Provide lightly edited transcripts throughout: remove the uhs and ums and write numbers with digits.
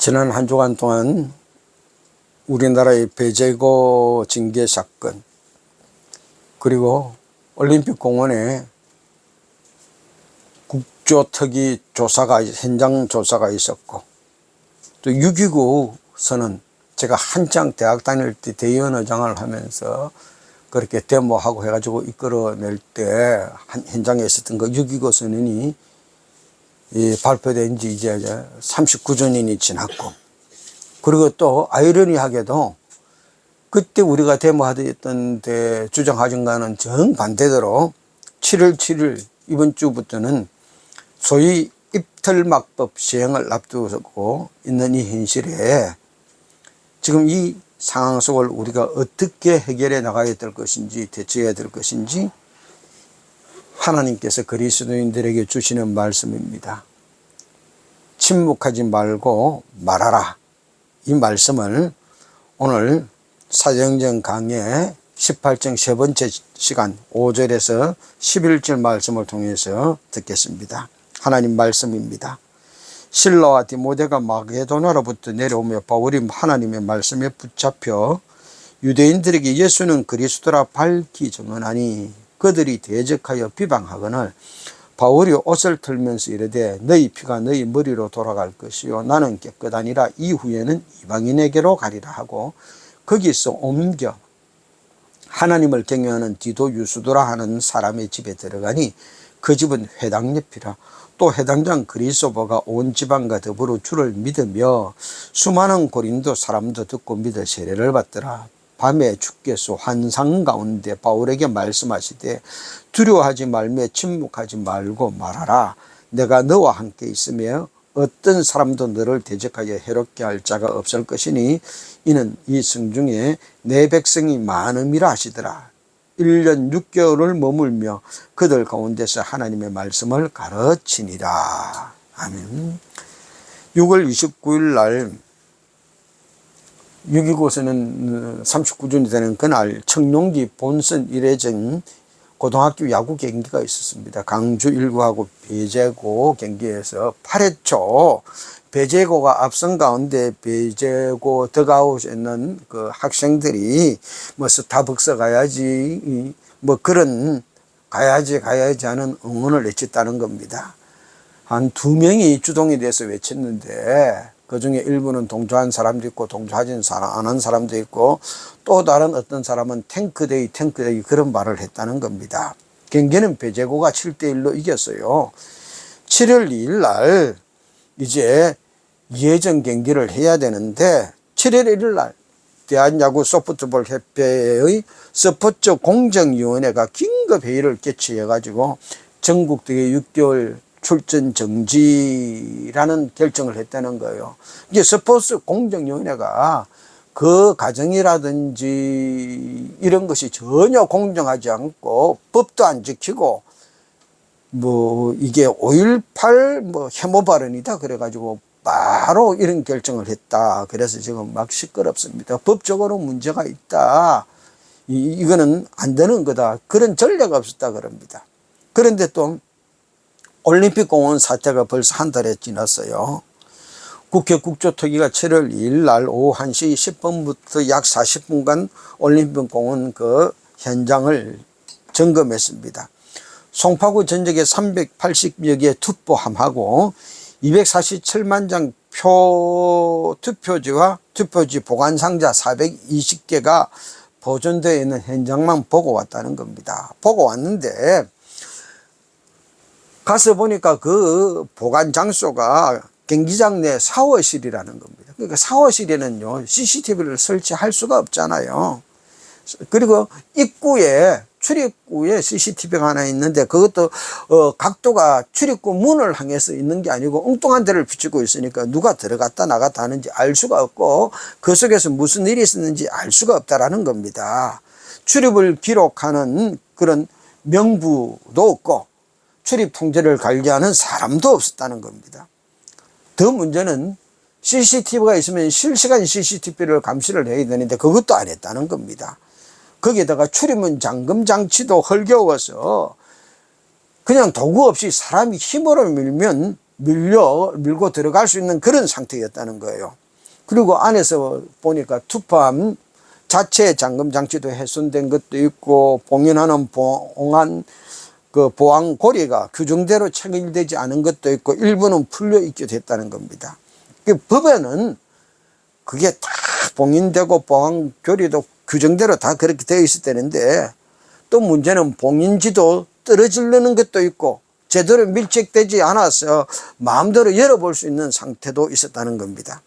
지난 한 주간 동안 우리나라의 배제고 징계 사건, 그리고 올림픽 공원에 국조특위 조사가, 현장 조사가 있었고, 또 6.29 선언, 제가 한창 대학 다닐 때 대의원의장을 하면서 그렇게 데모하고 해가지고 이끌어낼 때 현장에 있었던 그 6.29 선언이 발표된 지 이제 39주년이 지났고, 그리고 또 아이러니하게도 그때 우리가 데모하던 데 주장하던 거는 정반대대로 7월 7일 이번 주부터는 소위 입틀막법 시행을 앞두고 있는 이 현실에 지금 이 상황 속을 우리가 어떻게 해결해 나가야 될 것인지, 대처해야 될 것인지 하나님께서 그리스도인들에게 주시는 말씀입니다. 침묵하지 말고 말하라. 이 말씀을 오늘 사도행전 강의 18장 세 번째 시간 5절에서 11절 말씀을 통해서 듣겠습니다. 하나님 말씀입니다. 실라와 디모데가 마게도나로부터 내려오며 바울이 하나님의 말씀에 붙잡혀 유대인들에게 예수는 그리스도라 밝히 증언하니 그들이 대적하여 비방하거늘 바울이 옷을 털면서 이르되 너희 피가 너희 머리로 돌아갈 것이요 나는 깨끗하니라 이후에는 이방인에게로 가리라 하고 거기서 옮겨 하나님을 경외하는 디도 유수도라 하는 사람의 집에 들어가니 그 집은 회당 옆이라. 또 회당장 그리스도가 온 지방과 더불어 주를 믿으며 수많은 고린도 사람도 듣고 믿어 세례를 받더라. 밤에 주께서 환상 가운데 바울에게 말씀하시되 두려워하지 말며 침묵하지 말고 말하라. 내가 너와 함께 있으며 어떤 사람도 너를 대적하여 해롭게 할 자가 없을 것이니 이는 이 성중에 내 백성이 많음이라 하시더라. 1년 6개월을 머물며 그들 가운데서 하나님의 말씀을 가르치니라. 아멘. 6월 29일 날 6.29선은 39주년이 되는 그날 청룡기 본선 1회전 고등학교 야구 경기가 있었습니다. 강주 1구하고 배제고 경기에서 8회 초 배제고가 앞선 가운데 배제고 덕아웃에 있는 그 학생들이 뭐 스타벅스 가야지 뭐 그런 가야지 하는 응원을 외쳤다는 겁니다. 한 2명이 주동이 돼서 외쳤는데 그 중에 일부는 동조한 사람도 있고 동조하지 않은 사람도 있고 또 다른 어떤 사람은 탱크데이 그런 말을 했다는 겁니다. 경기는 배제고가 7대1로 이겼어요. 7월 2일 날 이제 예전 경기를 해야 되는데 7월 1일 날 대한야구 소프트볼 협회의 스포츠 공정위원회가 긴급 회의를 개최해 가지고 전국대회 6개월 출전 정지라는 결정을 했다는 거예요. 이게 스포츠 공정위원회가 그 과정이라든지 이런 것이 전혀 공정하지 않고 법도 안 지키고 뭐 이게 5.18 뭐 혐오 발언이다 그래가지고 바로 이런 결정을 했다. 그래서 지금 막 시끄럽습니다. 법적으로 문제가 있다. 이거는 안 되는 거다. 그런 전례가 없었다 그럽니다. 그런데 또 올림픽 공원 사태가 벌써 한 달에 지났어요. 국회 국조특위가 7월 2일 날 오후 1시 10분부터 약 40분간 올림픽 공원 그 현장을 점검했습니다. 송파구 전역에 380여 개 투표함하고 247만 장 투표지와 투표지 보관상자 420개가 보존되어 있는 현장만 보고 왔다는 겁니다. 보고 왔는데 가서 보니까 그 보관 장소가 경기장 내 샤워실이라는 겁니다. 그러니까 샤워실에는요 CCTV를 설치할 수가 없잖아요. 그리고 출입구에 CCTV가 하나 있는데 그것도 각도가 출입구 문을 향해서 있는 게 아니고 엉뚱한 데를 비추고 있으니까 누가 들어갔다 나갔다 하는지 알 수가 없고 그 속에서 무슨 일이 있었는지 알 수가 없다라는 겁니다. 출입을 기록하는 그런 명부도 없고 출입 통제를 관리하는 사람도 없었다는 겁니다. 더 문제는 CCTV가 있으면 실시간 CCTV를 감시를 해야 되는데 그것도 안 했다는 겁니다. 거기에다가 출입문 잠금 장치도 헐겨워서 그냥 도구 없이 사람이 힘으로 밀면 밀고 들어갈 수 있는 그런 상태였다는 거예요. 그리고 안에서 보니까 투파함 자체 잠금 장치도 훼손된 것도 있고, 봉인하는 보안 고리가 규정대로 체결되지 않은 것도 있고, 일부는 풀려 있게 됐다는 겁니다. 법에는 그게 다 봉인되고 보안 고리도 규정대로 다 그렇게 되어 있을 때는데, 또 문제는 봉인지도 떨어지려는 것도 있고 제대로 밀착되지 않아서 마음대로 열어볼 수 있는 상태도 있었다는 겁니다.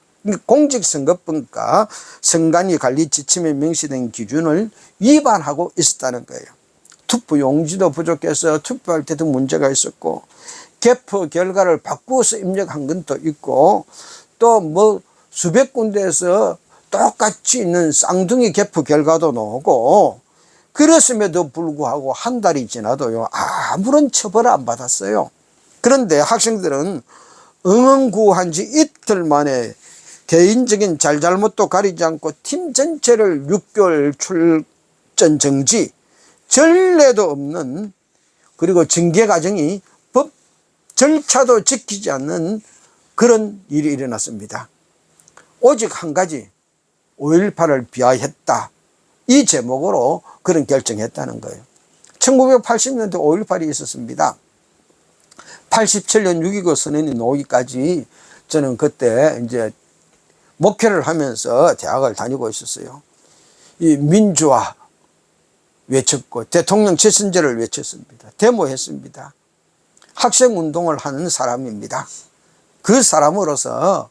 공직선거법과 선관위 관리 지침에 명시된 기준을 위반하고 있었다는 거예요. 투표 용지도 부족해서 투표할 때도 문제가 있었고, 개표 결과를 바꾸어서 입력한 것도 있고, 또 뭐 수백 군데에서 똑같이 있는 쌍둥이 개표 결과도 나오고, 그랬음에도 불구하고 한 달이 지나도요, 아무런 처벌을 안 받았어요. 그런데 학생들은 응원구한 지 이틀 만에 개인적인 잘잘못도 가리지 않고 팀 전체를 6개월 출전 정지, 전례도 없는, 그리고 징계 과정이 법 절차도 지키지 않는 그런 일이 일어났습니다. 오직 한 가지, 5.18을 비하했다, 이 제목으로 그런 결정했다는 거예요. 1980년대 5.18이 있었습니다. 87년 6.29 선언이 나오기까지 저는 그때 이제 목회를 하면서 대학을 다니고 있었어요. 이 민주화 외쳤고, 대통령 재선제를 외쳤습니다. 데모했습니다. 학생운동을 하는 사람입니다. 그 사람으로서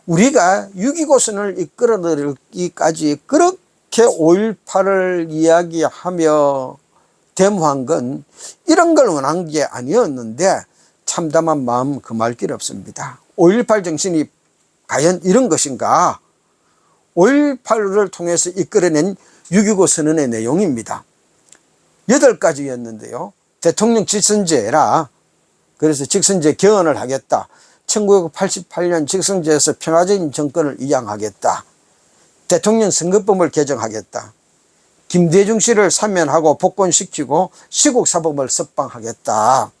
우리가 6.29 선언을 이끌어내기까지 그렇게 5.18을 이야기하며 데모한 건 이런 걸 원한 게 아니었는데, 참담한 마음 금할 길 없습니다. 5.18 정신이 과연 이런 것인가? 5.18을 통해서 이끌어낸 6.29 선언의 내용입니다. 8가지였는데요. 대통령 직선제라, 그래서 직선제 개헌을 하겠다. 1988년 직선제에서 평화적인 정권을 이양하겠다. 대통령 선거법을 개정하겠다. 김대중 씨를 사면하고 복권시키고 시국사법을 석방하겠다.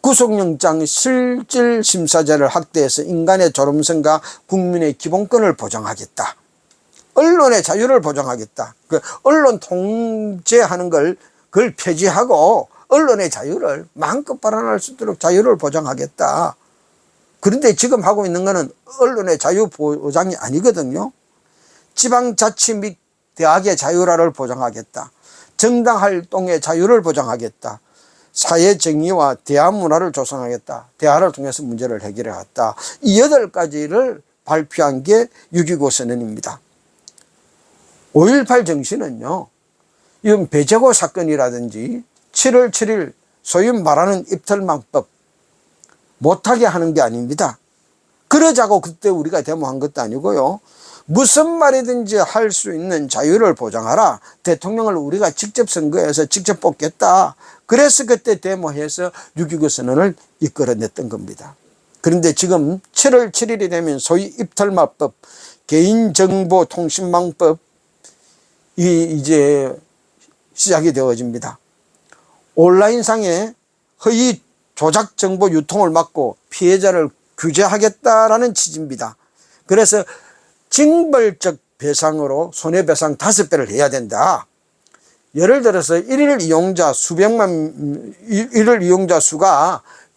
구속영장 실질심사제를 확대해서 인간의 존엄성과 국민의 기본권을 보장하겠다. 언론의 자유를 보장하겠다. 그 언론 통제하는 그걸 폐지하고 언론의 자유를 마음껏 발언할 수 있도록 자유를 보장하겠다. 그런데 지금 하고 있는 것은 언론의 자유 보장이 아니거든요. 지방자치 및 대학의 자유를 보장하겠다. 정당활동의 자유를 보장하겠다. 사회정의와 대화문화를 조성하겠다. 대화를 통해서 문제를 해결하겠다. 이 8가지를 발표한 게 6.29 선언입니다. 5.18 정신은요, 이건 배재고 사건이라든지 7월 7일 소위 말하는 입틀망법 못하게 하는 게 아닙니다. 그러자고 그때 우리가 데모한 것도 아니고요. 무슨 말이든지 할 수 있는 자유를 보장하라. 대통령을 우리가 직접 선거해서 직접 뽑겠다. 그래서 그때 데모해서 6.29 선언을 이끌어냈던 겁니다. 그런데 지금 7월 7일이 되면 소위 입틀마법, 개인정보통신망법이 이제 시작이 되어집니다. 온라인상의 허위 조작 정보 유통을 막고 피해자를 규제하겠다라는 취지입니다. 그래서 징벌적 배상으로 손해배상 5배를 해야 된다. 예를 들어서 일일 이용자 수가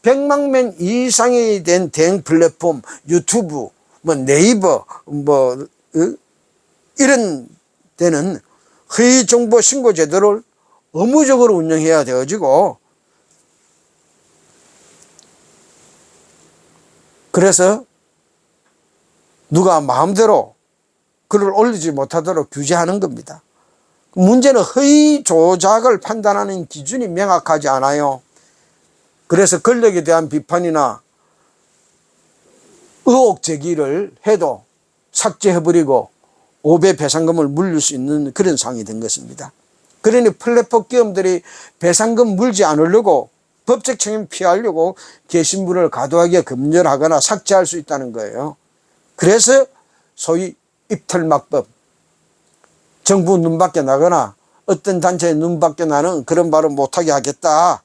100만 명 이상이 된 대형 플랫폼, 유튜브, 네이버, 이런 데는 허위 정보 신고 제도를 의무적으로 운영해야 되어지고, 그래서 누가 마음대로 글을 올리지 못하도록 규제하는 겁니다. 문제는 허위 조작을 판단하는 기준이 명확하지 않아요. 그래서 권력에 대한 비판이나 의혹 제기를 해도 삭제해버리고 5배 배상금을 물릴 수 있는 그런 상황이 된 것입니다. 그러니 플랫폼 기업들이 배상금 물지 않으려고, 법적 책임 피하려고 게시물을 과도하게 검열하거나 삭제할 수 있다는 거예요. 그래서 소위 입틀막법, 정부 눈 밖에 나거나 어떤 단체의 눈 밖에 나는 그런 말을 못하게 하겠다.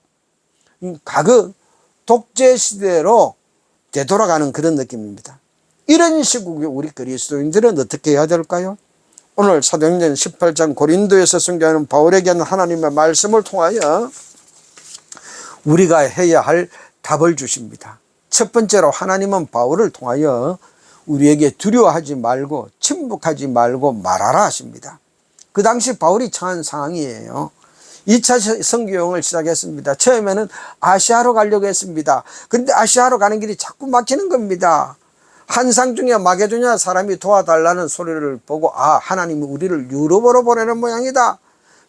과거 독재 시대로 되돌아가는 그런 느낌입니다. 이런 시국에 우리 그리스도인들은 어떻게 해야 될까요? 오늘 사도행전 18장 고린도에서 순교하는 바울에게 하는 하나님의 말씀을 통하여 우리가 해야 할 답을 주십니다. 첫 번째로 하나님은 바울을 통하여 우리에게 두려워하지 말고 침묵하지 말고 말하라 하십니다. 그 당시 바울이 처한 상황이에요. 2차 선교여행을 시작했습니다. 처음에는 아시아로 가려고 했습니다. 그런데 아시아로 가는 길이 자꾸 막히는 겁니다. 한상 중에 마게도냐 사람이 도와달라는 소리를 보고 하나님이 우리를 유럽으로 보내는 모양이다.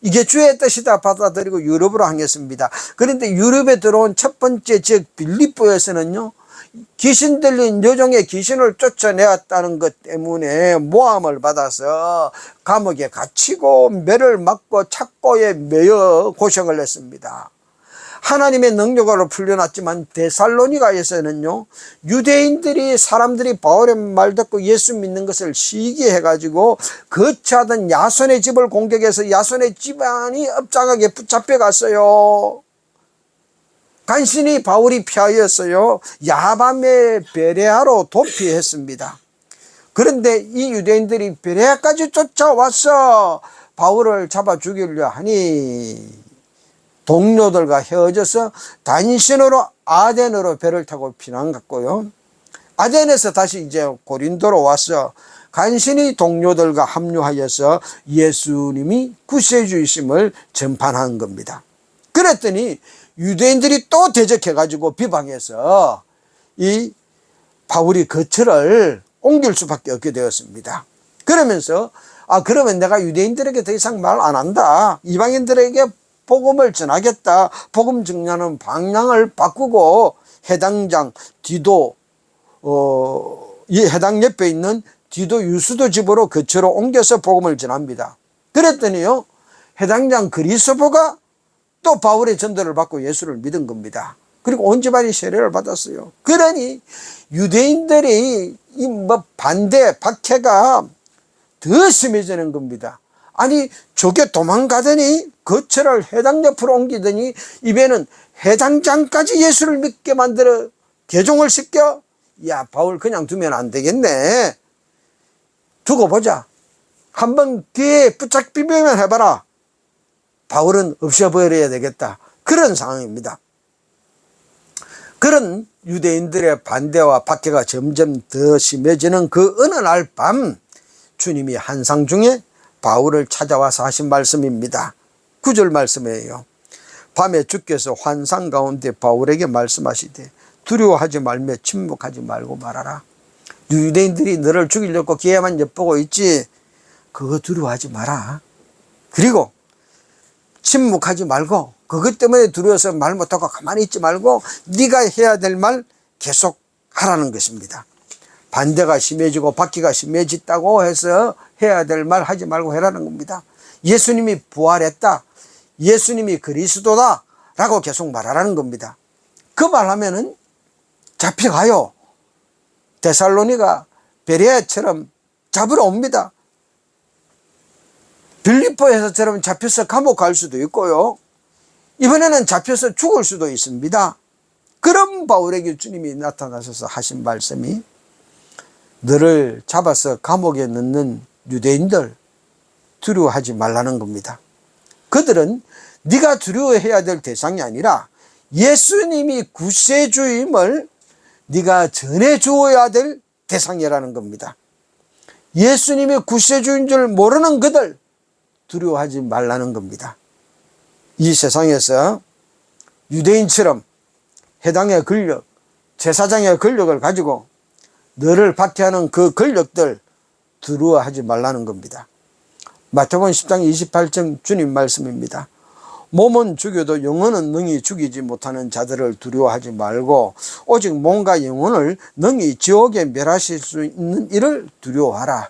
이게 주의 뜻이다 받아들이고 유럽으로 향했습니다. 그런데 유럽에 들어온 첫 번째 지역 빌립보에서는요, 귀신 들린 여종의 귀신을 쫓아내었다는 것 때문에 모함을 받아서 감옥에 갇히고 매를 맞고 착고에 매여 고생을 했습니다. 하나님의 능력으로 풀려났지만 데살로니가에서는요, 유대인들이 사람들이 바울의 말 듣고 예수 믿는 것을 시기해가지고 거처하던 야손의 집을 공격해서 야손의 집안이 업장하게 붙잡혀 갔어요. 간신히 바울이 피하였어요. 야밤에 베레아로 도피했습니다. 그런데 이 유대인들이 베레아까지 쫓아와서 바울을 잡아 죽이려 하니 동료들과 헤어져서 단신으로 아덴으로 배를 타고 피난 갔고요. 아덴에서 다시 이제 고린도로 와서 간신히 동료들과 합류하여서 예수님이 구세주이심을 전파한 겁니다. 그랬더니 유대인들이 또 대적해가지고 비방해서 이 바울이 거처를 옮길 수밖에 없게 되었습니다. 그러면서 그러면 내가 유대인들에게 더 이상 말 안 한다. 이방인들에게 복음을 전하겠다. 복음 증언하는 방향을 바꾸고 해당장 디도 이 해당 옆에 있는 디도 유수도 집으로 거처로 옮겨서 복음을 전합니다. 그랬더니요, 해당장 그리스도가 또 바울의 전도를 받고 예수를 믿은 겁니다. 그리고 온 집안이 세례를 받았어요. 그러니 유대인들이 반대 박해가 더 심해지는 겁니다. 아니, 저게 도망가더니 거처를 해당 옆으로 옮기더니 이번에는 해당장까지 예수를 믿게 만들어 개종을 시켜? 야, 바울 그냥 두면 안 되겠네. 두고 보자. 한번 기회에 붙잡히면 해봐라. 바울은 없애버려야 되겠다. 그런 상황입니다. 그런 유대인들의 반대와 박해가 점점 더 심해지는 그 어느 날 밤, 주님이 한상 중에 바울을 찾아와서 하신 말씀입니다. 9절 말씀이에요. 밤에 주께서 환상 가운데 바울에게 말씀하시되 두려워하지 말며 침묵하지 말고 말하라. 유대인들이 너를 죽이려고 기회만 엿보고 있지, 그거 두려워하지 마라. 그리고 침묵하지 말고, 그것 때문에 두려워서 말 못하고 가만히 있지 말고 네가 해야 될 말 계속 하라는 것입니다. 반대가 심해지고 박해가 심해졌다고 해서 해야 될 말 하지 말고 해라는 겁니다. 예수님이 부활했다, 예수님이 그리스도다 라고 계속 말하라는 겁니다. 그 말하면은 잡혀가요. 데살로니가 베레아처럼 잡으러 옵니다. 빌립보에서처럼 잡혀서 감옥 갈 수도 있고요, 이번에는 잡혀서 죽을 수도 있습니다. 그런 바울에게 주님이 나타나셔서 하신 말씀이, 너를 잡아서 감옥에 넣는 유대인들 두려워하지 말라는 겁니다. 그들은 네가 두려워해야 될 대상이 아니라 예수님이 구세주임을 네가 전해주어야 될 대상이라는 겁니다. 예수님이 구세주인 줄 모르는 그들 두려워하지 말라는 겁니다. 이 세상에서 유대인처럼 해당의 권력, 제사장의 권력을 가지고 너를 박해하는 그 권력들 두려워하지 말라는 겁니다. 마태복음 10장 28절 주님 말씀입니다. 몸은 죽여도 영혼은 능히 죽이지 못하는 자들을 두려워하지 말고 오직 몸과 영혼을 능히 지옥에 멸하실 수 있는 이를 두려워하라.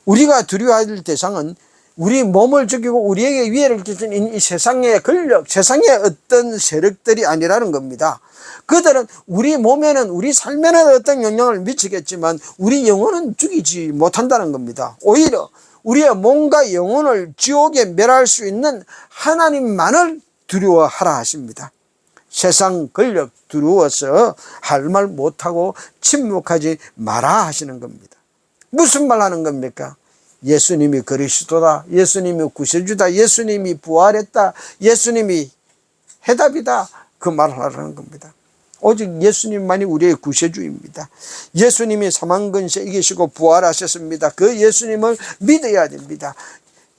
우리가 두려워할 대상은 우리 몸을 죽이고 우리에게 위해를 끼치는 이 세상의 권력, 세상의 어떤 세력들이 아니라는 겁니다. 그들은 우리 몸에는, 우리 삶에는 어떤 영향을 미치겠지만 우리 영혼은 죽이지 못한다는 겁니다. 오히려 우리의 몸과 영혼을 지옥에 멸할 수 있는 하나님만을 두려워하라 하십니다. 세상 권력 두려워서 할 말 못하고 침묵하지 마라 하시는 겁니다. 무슨 말 하는 겁니까? 예수님이 그리스도다, 예수님이 구세주다, 예수님이 부활했다, 예수님이 해답이다, 그 말을 하라는 겁니다. 오직 예수님만이 우리의 구세주입니다. 예수님이 사망근세 이기시고 부활하셨습니다. 그 예수님을 믿어야 됩니다.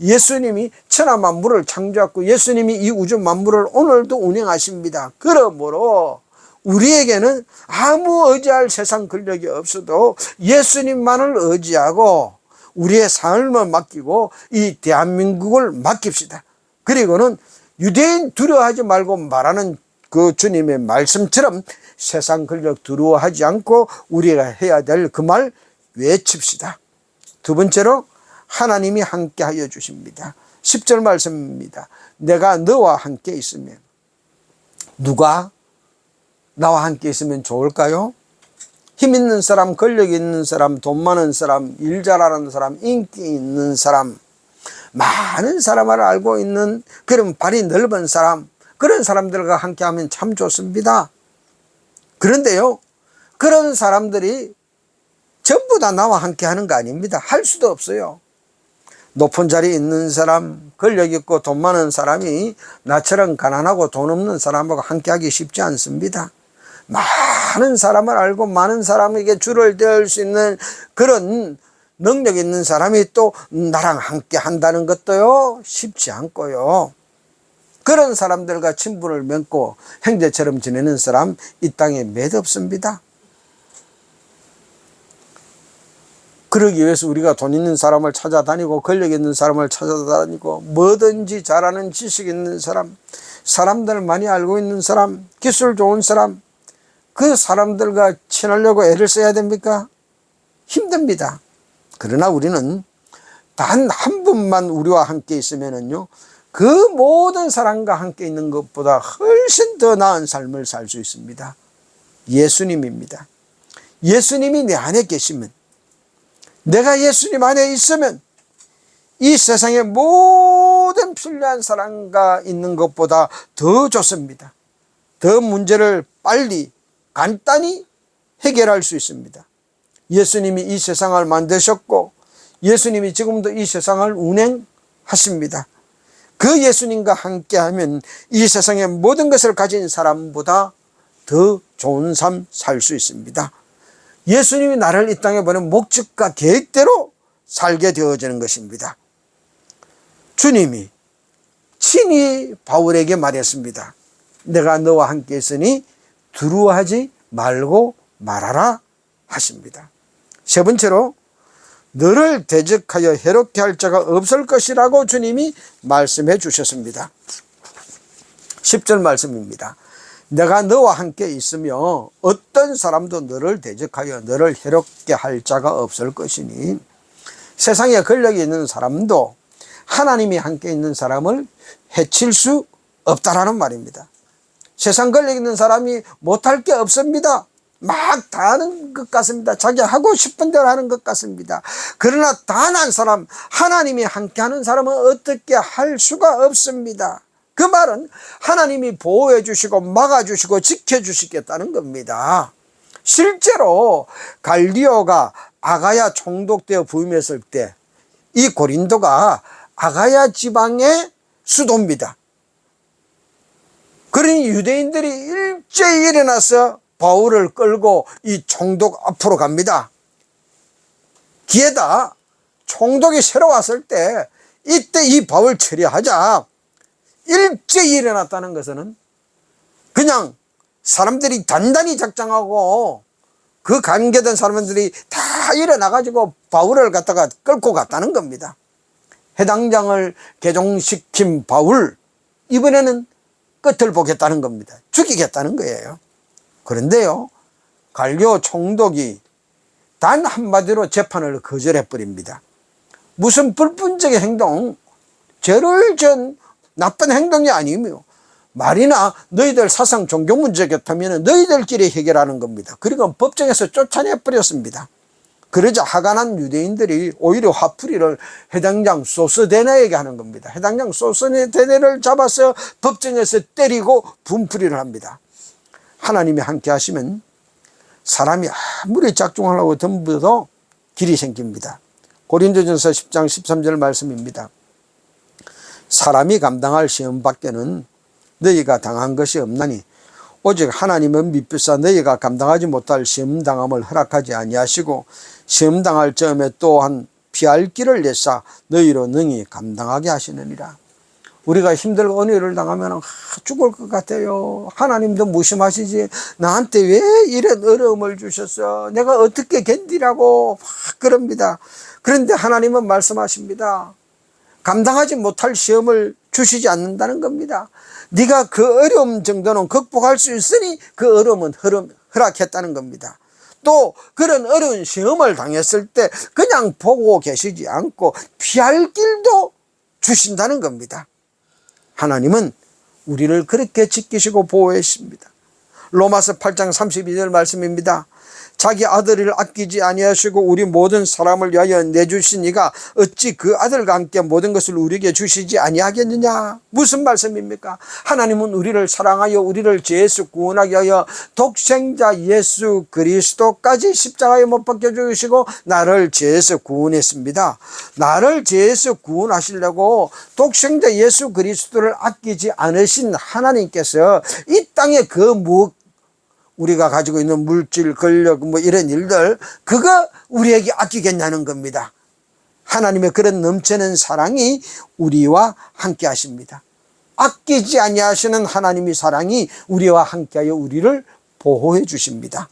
예수님이 천하 만물을 창조했고 예수님이 이 우주 만물을 오늘도 운행하십니다. 그러므로 우리에게는 아무 의지할 세상 권력이 없어도 예수님만을 의지하고 우리의 삶을 맡기고 이 대한민국을 맡깁시다. 그리고는 유대인 두려워하지 말고 말하는 그 주님의 말씀처럼 세상 권력 두려워하지 않고 우리가 해야 될 그 말 외칩시다. 두 번째로 하나님이 함께 하여 주십니다. 10절 말씀입니다. 내가 너와 함께 있으면. 누가 나와 함께 있으면 좋을까요? 힘 있는 사람, 권력 있는 사람, 돈 많은 사람, 일 잘하는 사람, 인기 있는 사람, 많은 사람을 알고 있는 그런 발이 넓은 사람, 그런 사람들과 함께 하면 참 좋습니다. 그런데요, 그런 사람들이 전부 다 나와 함께 하는 거 아닙니다. 할 수도 없어요. 높은 자리에 있는 사람, 권력 있고 돈 많은 사람이 나처럼 가난하고 돈 없는 사람하고 함께 하기 쉽지 않습니다. 많은 사람을 알고 많은 사람에게 줄을 대을 수 있는 그런 능력 있는 사람이 또 나랑 함께 한다는 것도요, 쉽지 않고요. 그런 사람들과 친분을 맺고 형제처럼 지내는 사람 이 땅에 몇 없습니다. 그러기 위해서 우리가 돈 있는 사람을 찾아다니고 권력 있는 사람을 찾아다니고 뭐든지 잘하는 지식 있는 사람, 사람들 많이 알고 있는 사람, 기술 좋은 사람, 그 사람들과 친하려고 애를 써야 됩니까? 힘듭니다. 그러나 우리는 단 한 분만 우리와 함께 있으면은요, 그 모든 사람과 함께 있는 것보다 훨씬 더 나은 삶을 살 수 있습니다. 예수님입니다. 예수님이 내 안에 계시면, 내가 예수님 안에 있으면 이 세상의 모든 필요한 사람과 있는 것보다 더 좋습니다. 더 문제를 빨리 간단히 해결할 수 있습니다. 예수님이 이 세상을 만드셨고 예수님이 지금도 이 세상을 운행하십니다. 그 예수님과 함께하면 이 세상의 모든 것을 가진 사람보다 더 좋은 삶 살 수 있습니다. 예수님이 나를 이 땅에 보낸 목적과 계획대로 살게 되어지는 것입니다. 주님이 친히 바울에게 말했습니다. 내가 너와 함께 있으니 두려워하지 말고 말하라 하십니다. 세 번째로 너를 대적하여 해롭게 할 자가 없을 것이라고 주님이 말씀해 주셨습니다. 10절 말씀입니다. 내가 너와 함께 있으며 어떤 사람도 너를 대적하여 너를 해롭게 할 자가 없을 것이니, 세상에 권력이 있는 사람도 하나님이 함께 있는 사람을 해칠 수 없다라는 말입니다. 세상 권력 있는 사람이 못할 게 없습니다. 막 다 하는 것 같습니다. 자기 하고 싶은 대로 하는 것 같습니다. 그러나 단 한 사람, 하나님이 함께하는 사람은 어떻게 할 수가 없습니다. 그 말은 하나님이 보호해 주시고 막아주시고 지켜주시겠다는 겁니다. 실제로 갈리오가 아가야 총독되어 부임했을 때 이 고린도가 아가야 지방의 수도입니다. 그러니 유대인들이 일제히 일어나서 바울을 끌고 이 총독 앞으로 갑니다. 기에다 총독이 새로 왔을 때 이때 이 바울 처리하자 일제히 일어났다는 것은 그냥 사람들이 단단히 작정하고 그 관계된 사람들이 다 일어나가지고 바울을 갖다가 끌고 갔다는 겁니다. 해당장을 개종시킨 바울, 이번에는 끝을 보겠다는 겁니다. 죽이겠다는 거예요. 그런데요, 갈리오 총독이 단 한마디로 재판을 거절해버립니다. 무슨 불분적인 행동, 죄를 전 나쁜 행동이 아니며 말이나 너희들 사상 종교 문제겠다면 너희들끼리 해결하는 겁니다. 그리고 법정에서 쫓아내버렸습니다. 그러자 화가 난 유대인들이 오히려 화풀이를 해당장 소스데네에게 하는 겁니다. 해당장 소스데네를 잡아서 법정에서 때리고 분풀이를 합니다. 하나님이 함께 하시면 사람이 아무리 짝중하려고 덤벼도 길이 생깁니다. 고린도전서 10장 13절 말씀입니다. 사람이 감당할 시험 밖에는 너희가 당한 것이 없나니 오직 하나님은 미쁘사 너희가 감당하지 못할 시험당함을 허락하지 아니하시고 시험당할 점에 또한 피할 길을 내사 너희로 능히 감당하게 하시느니라. 우리가 힘들고 은혜를 당하면 죽을 것 같아요. 하나님도 무심하시지 나한테 왜 이런 어려움을 주셨어, 내가 어떻게 견디라고 막 그럽니다. 그런데 하나님은 말씀하십니다. 감당하지 못할 시험을 주시지 않는다는 겁니다. 네가 그 어려움 정도는 극복할 수 있으니 그 어려움은 허락했다는 겁니다. 또 그런 어려운 시험을 당했을 때 그냥 보고 계시지 않고 피할 길도 주신다는 겁니다. 하나님은 우리를 그렇게 지키시고 보호해 주십니다. 로마서 8장 32절 말씀입니다. 자기 아들을 아끼지 아니하시고 우리 모든 사람을 위하여 내주신 이가 어찌 그 아들과 함께 모든 것을 우리에게 주시지 아니하겠느냐. 무슨 말씀입니까? 하나님은 우리를 사랑하여 우리를 죄에서 구원하게 하여 독생자 예수 그리스도까지 십자가에 못 박혀 죽으시고 나를 죄에서 구원했습니다. 나를 죄에서 구원하시려고 독생자 예수 그리스도를 아끼지 않으신 하나님께서 이 땅에 그 우리가 가지고 있는 물질, 권력, 이런 일들, 그거 우리에게 아끼겠냐는 겁니다. 하나님의 그런 넘치는 사랑이 우리와 함께 하십니다. 아끼지 아니하시는 하나님의 사랑이 우리와 함께하여 우리를 보호해 주십니다.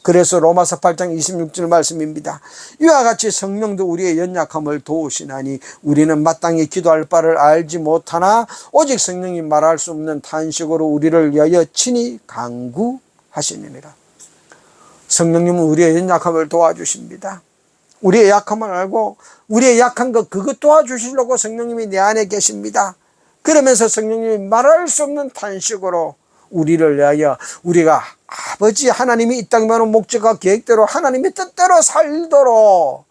그래서 로마서 8장 26절 말씀입니다. 이와 같이 성령도 우리의 연약함을 도우시나니 우리는 마땅히 기도할 바를 알지 못하나 오직 성령이 말할 수 없는 탄식으로 우리를 위하여 친히 간구하시느니라. 성령님은 우리의 연약함을 도와주십니다. 우리의 약함을 알고 우리의 약한 것 그거 도와주시려고 성령님이 내 안에 계십니다. 그러면서 성령님이 말할 수 없는 탄식으로 우리를 위하여 우리가 아버지 하나님이 이 땅에 많은 목적과 계획대로 하나님의 뜻대로 살도록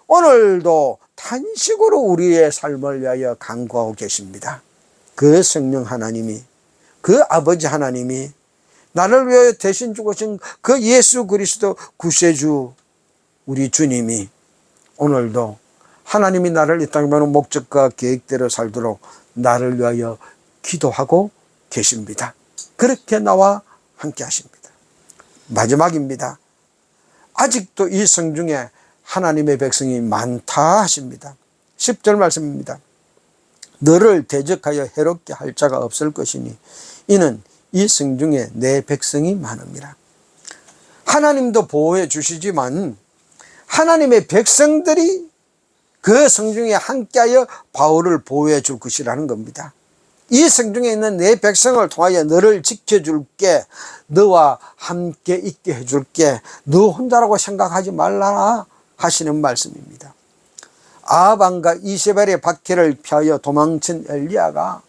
오늘도 탄식으로 우리의 삶을 위하여 간구하고 계십니다. 그 성령 하나님이, 그 아버지 하나님이, 나를 위하여 대신 죽으신 그 예수 그리스도 구세주 우리 주님이 오늘도 하나님이 나를 이 땅에 많은 목적과 계획대로 살도록 나를 위하여 기도하고 계십니다. 그렇게 나와 함께 하십니다. 마지막입니다. 아직도 이 성중에 하나님의 백성이 많다 하십니다. 10절 말씀입니다. 너를 대적하여 해롭게 할 자가 없을 것이니 이는 이 성중에 내 백성이 많음이라. 하나님도 보호해 주시지만 하나님의 백성들이 그 성중에 함께하여 바울을 보호해 줄 것이라는 겁니다. 이 성중에 있는 내 백성을 통하여 너를 지켜줄게, 너와 함께 있게 해줄게, 너 혼자라고 생각하지 말라 하시는 말씀입니다. 아합과 이세벨의 박해를 피하여 도망친 엘리야가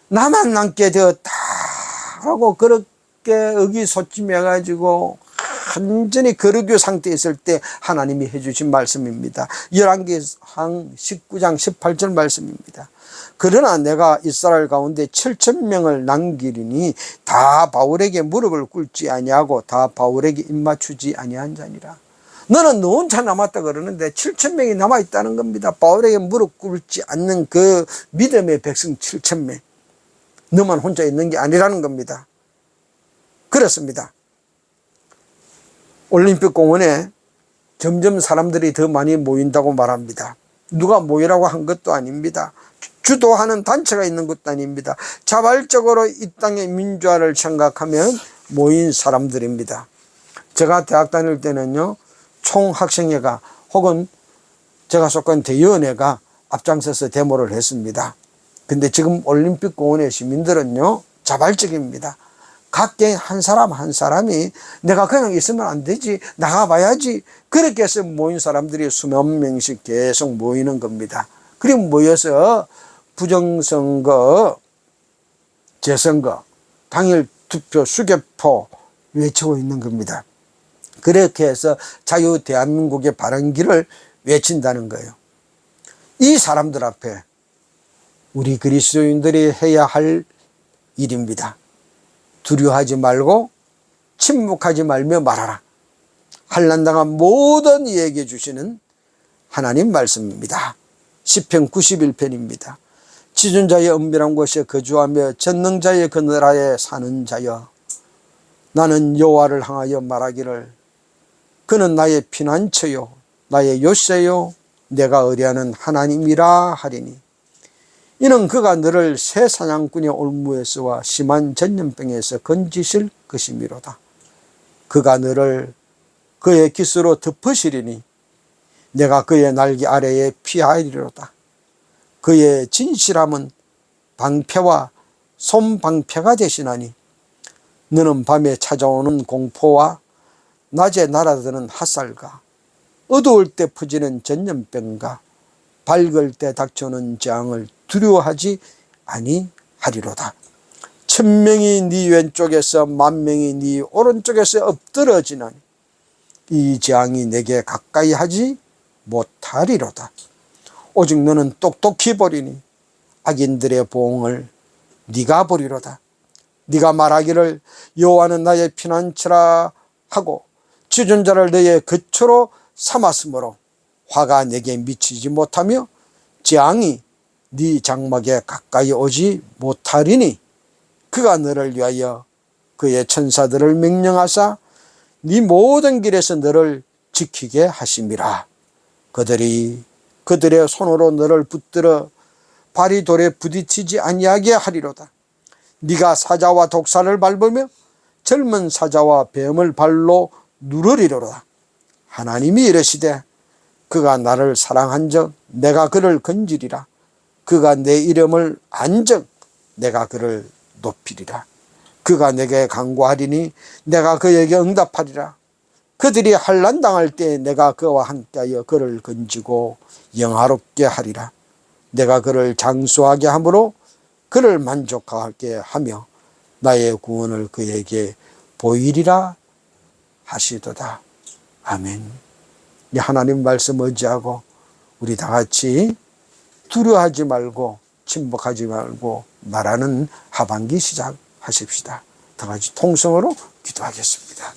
나만 남게 되었다 라고 그렇게 의기소침해가지고 완전히 거르교 상태에 있을 때 하나님이 해주신 말씀입니다. 열왕기상 19장 18절 말씀입니다. 그러나 내가 이스라엘 가운데 7,000명을 남기리니 다 바울에게 무릎을 꿇지 아니하고 다 바울에게 입맞추지 아니한 자니라. 너는 너 혼자 남았다 그러는데 7,000명이 남아있다는 겁니다. 바울에게 무릎 꿇지 않는 그 믿음의 백성 7,000명. 너만 혼자 있는 게 아니라는 겁니다. 그렇습니다. 올림픽 공원에 점점 사람들이 더 많이 모인다고 말합니다. 누가 모이라고 한 것도 아닙니다. 주도하는 단체가 있는 것도 아닙니다. 자발적으로 이 땅의 민주화를 생각하면 모인 사람들입니다. 제가 대학 다닐 때는요, 총학생회가 혹은 제가 속한 대의원회가 앞장서서 데모를 했습니다. 근데 지금 올림픽 공원의 시민들은요, 자발적입니다. 각계 한 사람 한 사람이 내가 그냥 있으면 안 되지, 나가봐야지, 그렇게 해서 모인 사람들이 수만 명씩 계속 모이는 겁니다. 그리고 모여서 부정선거, 재선거, 당일 투표, 수개표 외치고 있는 겁니다. 그렇게 해서 자유 대한민국의 바른 길을 외친다는 거예요. 이 사람들 앞에 우리 그리스도인들이 해야 할 일입니다. 두려워하지 말고 침묵하지 말며 말하라. 환난당한 모든 이에게 주시는 하나님 말씀입니다. 시편 91편입니다. 지존자의 은밀한 곳에 거주하며 전능자의 그 나라에 사는 자여, 나는 여호와를 향하여 말하기를 그는 나의 피난처요 나의 요새요 내가 의뢰하는 하나님이라 하리니, 이는 그가 너를 새 사냥꾼의 올무에서와 심한 전염병에서 건지실 것이미로다. 그가 너를 그의 깃으로 덮으시리니 내가 그의 날개 아래에 피하리로다. 그의 진실함은 방패와 손방패가 되시나니 너는 밤에 찾아오는 공포와 낮에 날아드는 핫살과 어두울 때 퍼지는 전염병과 밝을 때 닥쳐오는 재앙을 두려워하지 아니하리로다. 1000명이 네 왼쪽에서 10,000명이 네 오른쪽에서 엎드러지나니 이 재앙이 내게 가까이 하지 못하리로다. 오직 너는 똑똑히 보리니 악인들의 보응을 네가 보리로다. 네가 말하기를 여호와는 나의 피난처라 하고 지존자를 너의 거처로 삼았으므로 화가 내게 미치지 못하며 재앙이 네 장막에 가까이 오지 못하리니, 그가 너를 위하여 그의 천사들을 명령하사 네 모든 길에서 너를 지키게 하심이라. 그들이 그들의 손으로 너를 붙들어 발이 돌에 부딪히지 아니하게 하리로다. 네가 사자와 독사를 밟으며 젊은 사자와 뱀을 발로 누르리로다. 하나님이 이르시되 그가 나를 사랑한즉 내가 그를 건지리라. 그가 내 이름을 안즉 내가 그를 높이리라. 그가 내게 간구하리니 내가 그에게 응답하리라. 그들이 환난 당할 때 내가 그와 함께하여 그를 건지고 영화롭게 하리라. 내가 그를 장수하게 함으로 그를 만족하게 하며 나의 구원을 그에게 보이리라 하시도다. 아멘. 이 하나님 말씀 의지하고 우리 다 같이 두려워하지 말고 침묵하지 말고 말하는 하반기 시작하십시다. 다 같이 통성으로 기도하겠습니다.